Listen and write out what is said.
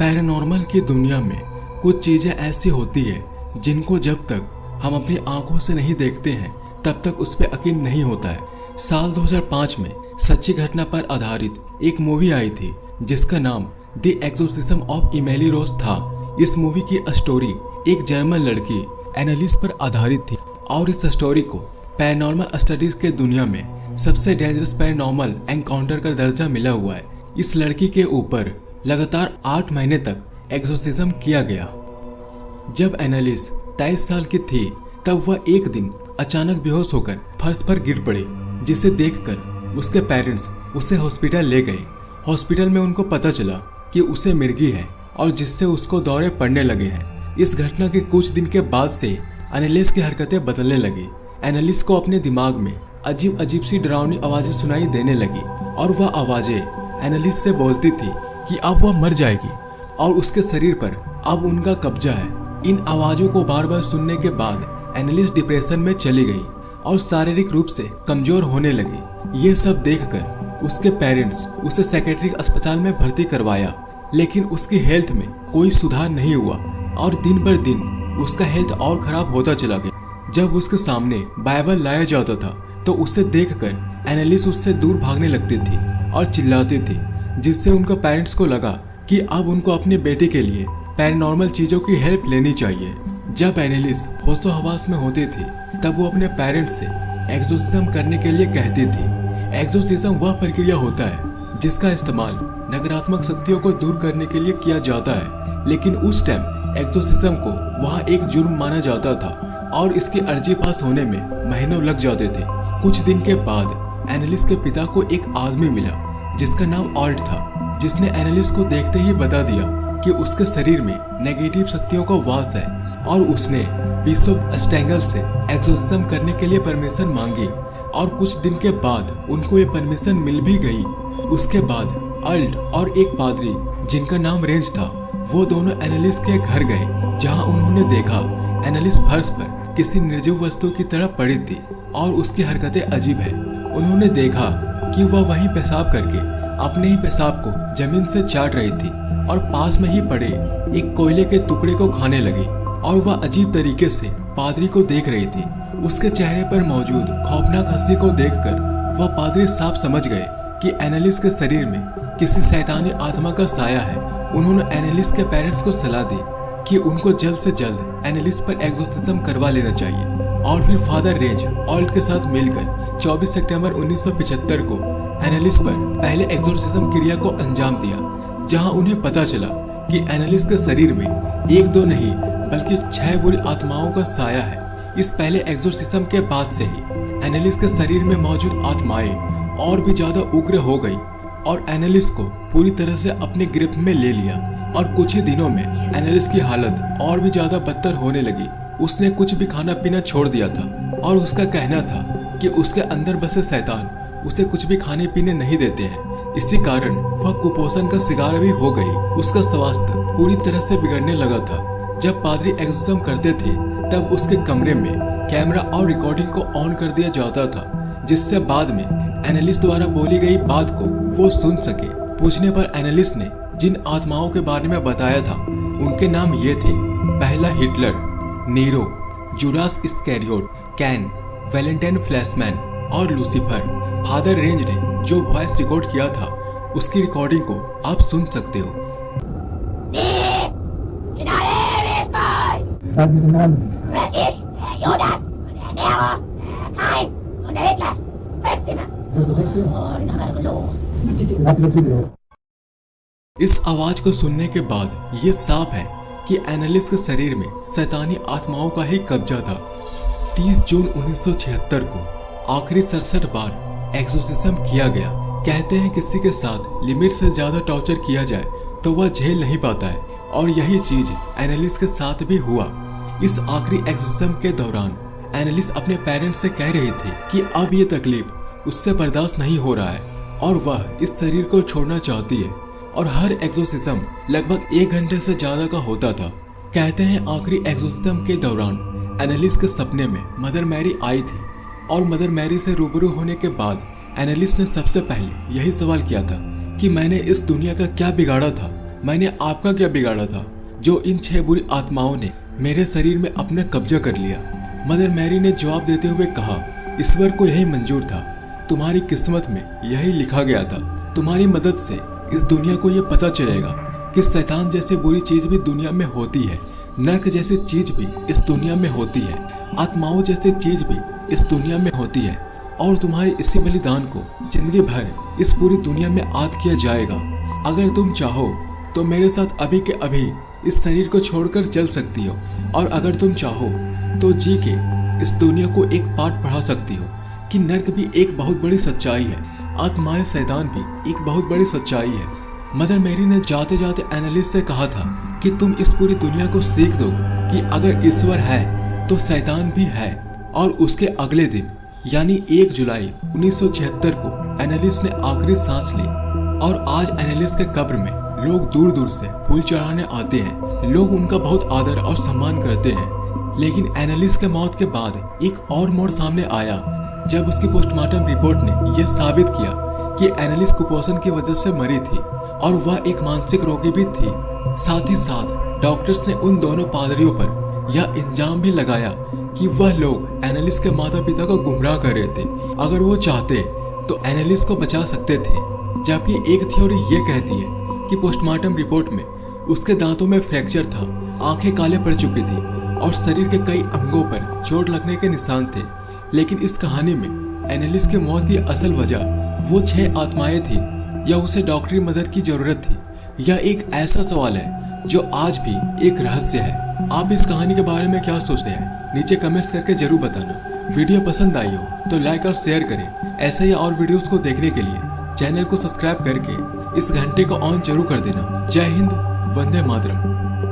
Paranormal की दुनिया में कुछ चीजें ऐसी होती है जिनको जब तक हम अपनी आंखों से नहीं देखते हैं तब तक उस पर यकीन नहीं होता है। साल 2005 में सच्ची घटना पर आधारित एक मूवी आई थी जिसका नाम the exorcism of Emily Rose था। इस मूवी की स्टोरी एक जर्मन लड़की एनालिस पर आधारित थी और इस स्टोरी को पैरानॉर्मल स्टडीज के दुनिया में सबसे डेंजरस पैरानॉर्मल एनकाउंटर का दर्जा मिला हुआ है। इस लड़की के ऊपर लगातार 8 महीने तक एक्सोर्सिज्म किया गया। जब एनालिस 23 साल की थी तब वह एक दिन अचानक बेहोश होकर फर्श पर गिर पड़ी, जिसे देखकर उसके पेरेंट्स उसे हॉस्पिटल ले गए। हॉस्पिटल में उनको पता चला कि उसे मिर्गी है और जिससे उसको दौरे पड़ने लगे हैं। इस घटना के कुछ दिन के बाद से एनालिस की हरकतें बदलने लगी। एनालिस को अपने दिमाग में अजीब अजीब सी डरावनी आवाजें सुनाई देने लगी और वह आवाजें एनालिस से बोलती थी कि अब वह मर जाएगी और उसके शरीर पर अब उनका कब्जा है। इन आवाजों को बार बार सुनने के बाद एनालिस डिप्रेशन में चली गई और शारीरिक रूप से कमजोर होने लगी। ये सब देखकर उसके पेरेंट्स उसे साइकेट्रिक अस्पताल में भर्ती करवाया, लेकिन उसकी हेल्थ में कोई सुधार नहीं हुआ और दिन बर दिन उसका हेल्थ और खराब होता चला गया। जब उसके सामने बाइबल लाया जाता था तो उसे देखकर एनालिस उससे दूर भागने लगती थी और चिल्लाती थी, जिससे उनके पेरेंट्स को लगा कि अब उनको अपने बेटे के लिए पैरानॉर्मल चीजों की हेल्प लेनी चाहिए। जब एनालिस होशो हवास में होती थी तब वो अपने पेरेंट्स से एक्सोर्सिज्म करने के लिए कहती थी। एक्सोर्सिज्म वह प्रक्रिया होता है जिसका इस्तेमाल नकारात्मक शक्तियों को दूर करने के लिए किया जाता है, लेकिन उस टाइम एक्सोर्सिज्म को वहाँ एक जुर्म माना जाता था और इसकी अर्जी पास होने में महीनों लग जाते थे। कुछ दिन के बाद एनालिस के पिता को एक आदमी मिला जिसका नाम ऑल्ट था, जिसने एनालिस को देखते ही बता दिया कि उसके शरीर में नेगेटिव शक्तियों का वास है और उसने बिशप स्टेंगल से एक्सोर्सिज्म करने के लिए परमिशन मांगी और कुछ दिन के बाद उनको ये परमिशन मिल भी गई। उसके बाद ऑल्ट और एक पादरी जिनका नाम रेंज था वो दोनों एनालिस के घर गए, जहां उन्होंने देखा एनालिस फर्श पर किसी निर्जीव वस्तु की तरह पड़ी थी और उसकी हरकतें अजीब है। उन्होंने देखा कि वह वहीं पेशाब करके अपने ही पेशाब को जमीन से चाट रही थी और पास में ही पड़े एक कोयले के टुकड़े को खाने लगी और वह अजीब तरीके से पादरी को देख रही थी। उसके चेहरे पर मौजूद खौफनाक हंसी को देखकर वह पादरी साफ समझ गए कि एनालिस के शरीर में किसी शैतानी आत्मा का साया है। उन्होंने एनालिस के पेरेंट्स को सलाह दी कि उनको जल्द से जल्द एनालिस पर एक्सोर्सिज्म करवा लेना चाहिए और फिर फादर रेंज ऑल्ट के साथ मिलकर 24 सितंबर 1975 को एनालिस पर पहले एक्सोर्सिज्म क्रिया को अंजाम दिया, जहां उन्हें पता चला कि एनालिस के शरीर में एक दो नहीं बल्कि 6 बुरी आत्माओं का साया है। इस पहले एक्सोर्सिज्म के बाद से ही एनालिस के शरीर में मौजूद आत्माएं और भी ज्यादा उग्र हो गई और एनालिस को पूरी तरह से अपने ग्रिप में ले लिया और कुछ ही दिनों में एनालिस की हालत और भी ज्यादा बदतर होने लगी। उसने कुछ भी खाना पीना छोड़ दिया था और उसका कहना था कि उसके अंदर बसे शैतान उसे कुछ भी खाने पीने नहीं देते हैं। इसी कारण वह कुपोषण का शिकार भी हो गई। उसका स्वास्थ्य पूरी तरह से बिगड़ने लगा था। जब पादरी एक्सोर्सिज्म करते थे तब उसके कमरे में कैमरा और रिकॉर्डिंग को ऑन कर दिया जाता था, जिससे बाद में एनालिस द्वारा बोली गई बात को वो सुन सके। पूछने पर एनालिस ने जिन आत्माओं के बारे में बताया था उनके नाम ये थे। पहला Hitler, Nero, Judas Iscariot, Cain, Valentine Flashman और लूसीफर। फादर रेंज ने जो वॉइस रिकॉर्ड किया था उसकी रिकॉर्डिंग को आप सुन सकते हो। इस आवाज को सुनने के बाद ये साफ है कि एनालिस के शरीर में शैतानी आत्माओं का ही कब्जा था। 30 जून 1976 को आखिरी 67 बार एक्सोर्सिज्म किया गया। कहते हैं किसी के साथ लिमिट से ज्यादा टॉर्चर किया जाए तो वह झेल नहीं पाता है और यही चीज एनालिस के साथ भी हुआ। इस आखिरी एक्सोर्सिज्म के दौरान एनालिस अपने पेरेंट्स से कह रही थी कि अब ये तकलीफ उससे बर्दाश्त नहीं हो रहा है और वह इस शरीर को छोड़ना चाहती है और हर एक्सोर्सिज्म लगभग 1 घंटे से ज्यादा का होता था। कहते हैं आखिरी एक्सोर्सिज्म के दौरान एनालिस के सपने में मदर मैरी आई थी और मदर मैरी से रूबरू होने के बाद एनालिस ने सबसे पहले यही सवाल किया था कि मैंने इस दुनिया का क्या बिगाड़ा था मैंने आपका क्या बिगाड़ा था जो इन 6 बुरी आत्माओं ने मेरे शरीर में अपना कब्जा कर लिया। मदर मैरी ने जवाब देते हुए कहा, ईश्वर को यही मंजूर था, तुम्हारी किस्मत में यही लिखा गया था। तुम्हारी मदद से इस दुनिया को ये पता चलेगा कि शैतान जैसी बुरी चीज भी दुनिया में होती है, नर्क जैसी चीज भी इस दुनिया में होती है, आत्माओं जैसी चीज भी इस दुनिया में होती है, और तुम्हारे इसी बलिदान को जिंदगी भर इस पूरी दुनिया में याद किया जाएगा। अगर तुम चाहो तो मेरे साथ अभी के अभी इस शरीर को छोड़कर चल सकती हो, और अगर तुम चाहो तो जी के इस दुनिया को एक पाठ पढ़ा सकती हो कि नर्क भी एक बहुत बड़ी सच्चाई है, आत्माएं शैतान भी एक बहुत बड़ी सच्चाई है। मदर मैरी ने जाते जाते एनालिस्ट से कहा था कि तुम इस पूरी दुनिया को सीख दो कि अगर ईश्वर है तो शैतान भी है। और उसके अगले दिन यानी 1 जुलाई 1976 को एनालिस्ट ने आखिरी सांस ली, और आज एनालिस्ट के कब्र में लोग दूर दूर से फूल चढ़ाने आते हैं। लोग उनका बहुत आदर और सम्मान करते हैं। लेकिन एनालिस्ट के मौत के बाद एक और मोड़ सामने आया जब उसकी पोस्टमार्टम रिपोर्ट ने यह साबित किया कि एनालिस्ट कुपोषण की वजह से मरी थी और वह एक मानसिक रोगी भी थी। साथ ही साथ डॉक्टर्स ने उन दोनों पादरियों पर यह इल्जाम भी लगाया कि वह लोग एनालिस्ट के माता पिता को गुमराह कर रहे थे। अगर वो चाहते तो एनालिस्ट को बचा सकते थे। जबकि एक थ्योरी ये कहती है कि पोस्टमार्टम रिपोर्ट में उसके दांतों में फ्रैक्चर था, आंखें काले पड़ चुकी थी और शरीर के कई अंगों पर चोट लगने के निशान थे। लेकिन इस कहानी में एनालिस्ट की मौत की असल वजह वो 6 आत्माएं थी या उसे डॉक्टरी मदद की जरूरत थी, यह एक ऐसा सवाल है जो आज भी एक रहस्य है। आप इस कहानी के बारे में क्या सोचते हैं नीचे कमेंट्स करके जरूर बताना। वीडियो पसंद आई हो तो लाइक और शेयर करें। ऐसे ही और वीडियोस को देखने के लिए चैनल को सब्सक्राइब करके इस घंटे को ऑन जरूर कर देना। जय हिंद, वंदे मातरम।